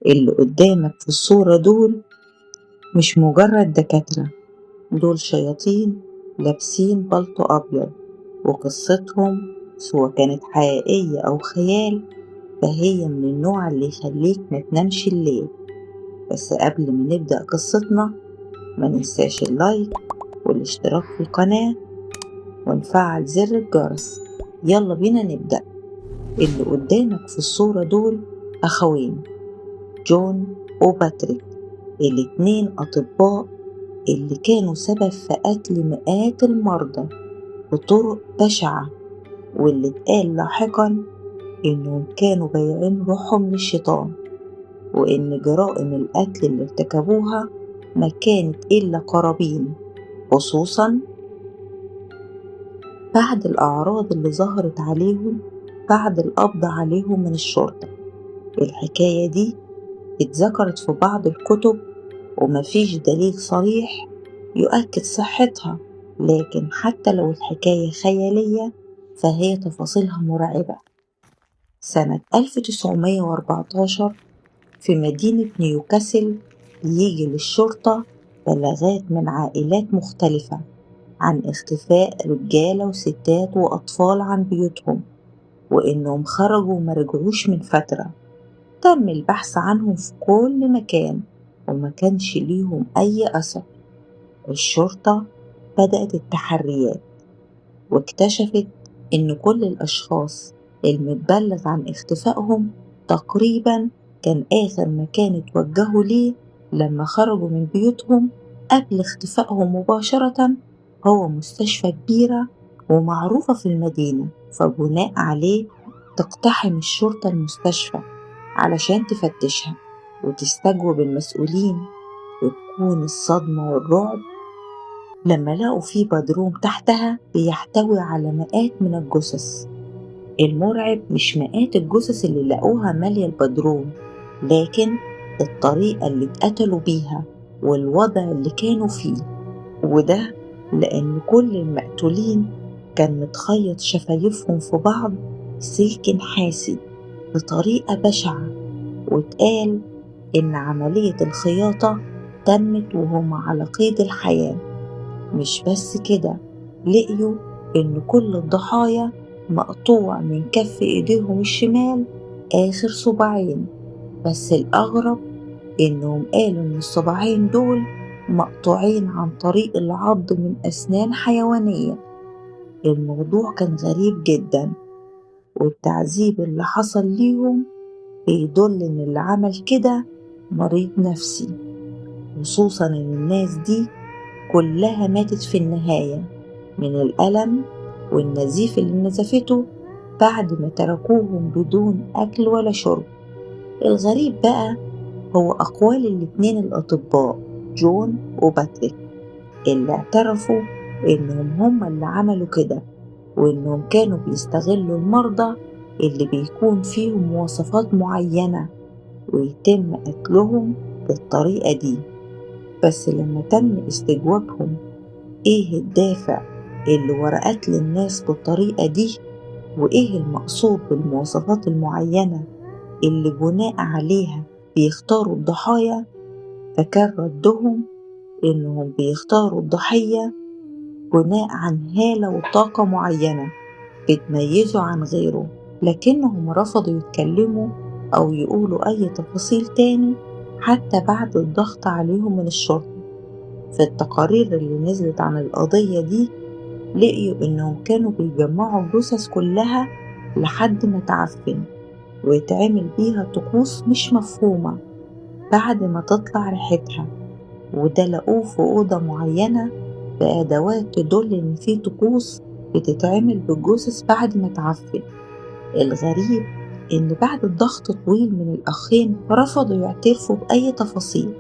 اللي قدامك في الصورة دول مش مجرد دكاترة، دول شياطين لابسين بلطو أبيض، وقصتهم سواء كانت حقيقية أو خيال فهي من النوع اللي يخليك ما تنامش الليل. بس قبل ما نبدأ قصتنا ما ننساش اللايك والاشتراك في القناة ونفعل زر الجرس. يلا بينا نبدأ. اللي قدامك في الصورة دول أخوين، جون وباتريك، الاتنين أطباء اللي كانوا سبب في قتل مئات المرضى بطرق بشعة، واللي اتقال لاحقا إنهم كانوا بايعين روحهم للشيطان، وإن جرائم القتل اللي ارتكبوها ما كانت إلا قرابين، خصوصا بعد الأعراض اللي ظهرت عليهم بعد القبض عليهم من الشرطة. الحكاية دي اتذكرت في بعض الكتب ومفيش دليل صريح يؤكد صحتها، لكن حتى لو الحكاية خيالية فهي تفاصيلها مرعبة. سنة 1914 في مدينة نيوكاسل يجي للشرطة بلاغات من عائلات مختلفة عن اختفاء رجالة وستات وأطفال عن بيوتهم، وإنهم خرجوا ومرجعوش من فترة. تم البحث عنهم في كل مكان وما كانش ليهم أي أثر. الشرطة بدأت التحريات واكتشفت إن كل الأشخاص المتبلغ عن اختفائهم تقريبا كان آخر مكان اتوجهوا ليه لما خرجوا من بيوتهم قبل اختفائهم مباشرة هو مستشفى كبيرة ومعروفة في المدينة، فبناء عليه تقتحم الشرطة المستشفى علشان تفتشها وتستجوب المسؤولين، وتكون الصدمة والرعب لما لقوا فيه بدروم تحتها بيحتوي على مئات من الجثث. المرعب مش مئات الجثث اللي لقوها مالية البدروم، لكن الطريقة اللي اتقتلوا بيها والوضع اللي كانوا فيه، وده لأن كل المقتولين كان متخيط شفايفهم في بعض سلك نحاسي بطريقة بشعة، واتقال إن عملية الخياطة تمت وهم على قيد الحياة. مش بس كده، لقيوا إن كل الضحايا مقطوع من كف إيديهم الشمال آخر صباعين، بس الأغرب إنهم قالوا إن الصباعين دول مقطوعين عن طريق العض من أسنان حيوانية. الموضوع كان غريب جدا، والتعذيب اللي حصل ليهم بيدل إن اللي عمل كده مريض نفسي، خصوصا إن الناس دي كلها ماتت في النهاية من الألم والنزيف اللي نزفته بعد ما تركوهم بدون أكل ولا شرب. الغريب بقى هو أقوال الاتنين الأطباء جون وباتريك اللي اعترفوا إنهم هما اللي عملوا كده، وإنهم كانوا بيستغلوا المرضى اللي بيكون فيهم مواصفات معينة ويتم قتلهم بالطريقة دي. بس لما تم استجوابهم ايه الدافع اللي ورا قتل الناس بالطريقة دي، وايه المقصود بالمواصفات المعينة اللي بناء عليها بيختاروا الضحايا، فكان ردهم انهم بيختاروا الضحية بناء عن هالة وطاقة معينة بتميزه عن غيره، لكنهم رفضوا يتكلموا او يقولوا اي تفاصيل تاني حتى بعد الضغط عليهم من الشرطة. في التقارير اللي نزلت عن القضية دي لقيوا إنهم كانوا بيجمعوا الجثث كلها لحد ما تعفن ويتعمل بيها طقوس مش مفهومة بعد ما تطلع ريحتها، وده لقوه في أوضة معينة بأدوات تدل إن في طقوس بتتعمل بالجثث بعد ما تعفن. الغريب إن بعد الضغط طويل من الأخين رفضوا يعترفوا بأي تفاصيل،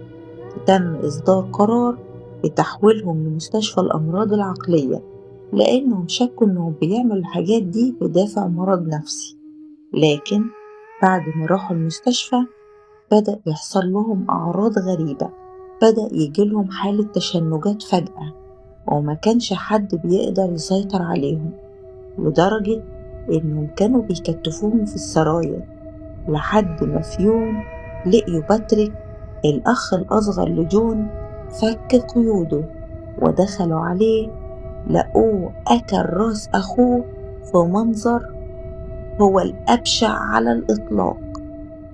تم إصدار قرار بتحويلهم لمستشفى الأمراض العقلية لأنهم شكوا إنهم بيعملوا الحاجات دي بدافع مرض نفسي. لكن بعد ما راحوا المستشفى بدأ يحصل لهم أعراض غريبة، بدأ يجيلهم حالة تشنجات فجأة وما كانش حد بيقدر يسيطر عليهم، لدرجة إنهم كانوا بيكتفوهم في السراير، لحد ما في يوم لقيوا باتريك الأخ الأصغر لجون فك قيوده، ودخلوا عليه لقوه أكل راس أخوه في منظر هو الأبشع على الإطلاق.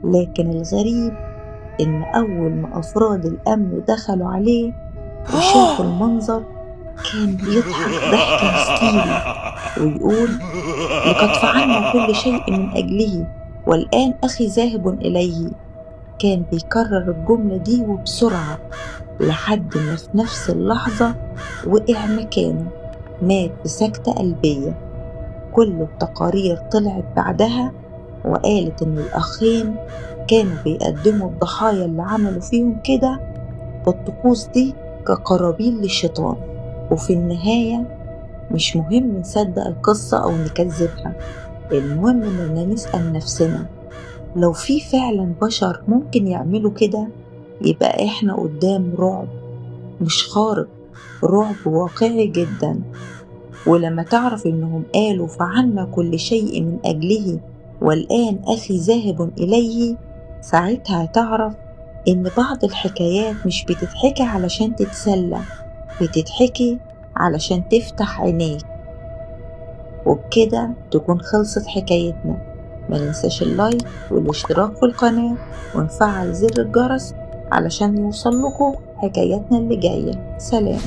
لكن الغريب إن أول ما أفراد الأمن دخلوا عليه وشافوا المنظر كان بيضحك ضحك هستيري ويقول: لقد فعلنا كل شيء من أجله والآن أخي ذاهب إليه. كان بيكرر الجملة دي وبسرعة لحد ما في نفس اللحظة وقع مكانه، مات بسكتة قلبية. كل التقارير طلعت بعدها وقالت إن الأخين كانوا بيقدموا الضحايا اللي عملوا فيهم كده بالطقوس دي كقرابين للشيطان. وفي النهاية مش مهم نصدق القصة أو نكذبها، المهم إننا نسأل نفسنا لو في فعلا بشر ممكن يعملوا كده يبقى إحنا قدام رعب مش خارق، رعب واقعي جدا. ولما تعرف إنهم قالوا فعلنا كل شيء من أجله والآن أخي ذاهب إليه، ساعتها تعرف إن بعض الحكايات مش بتتحكي علشان تتسلى، بتتحكي علشان تفتح عينيك. وبكده تكون خلصت حكايتنا. ما ننساش اللايك والاشتراك في القناة ونفعل زر الجرس علشان يوصل لكم حكاياتنا اللي جاية. سلام.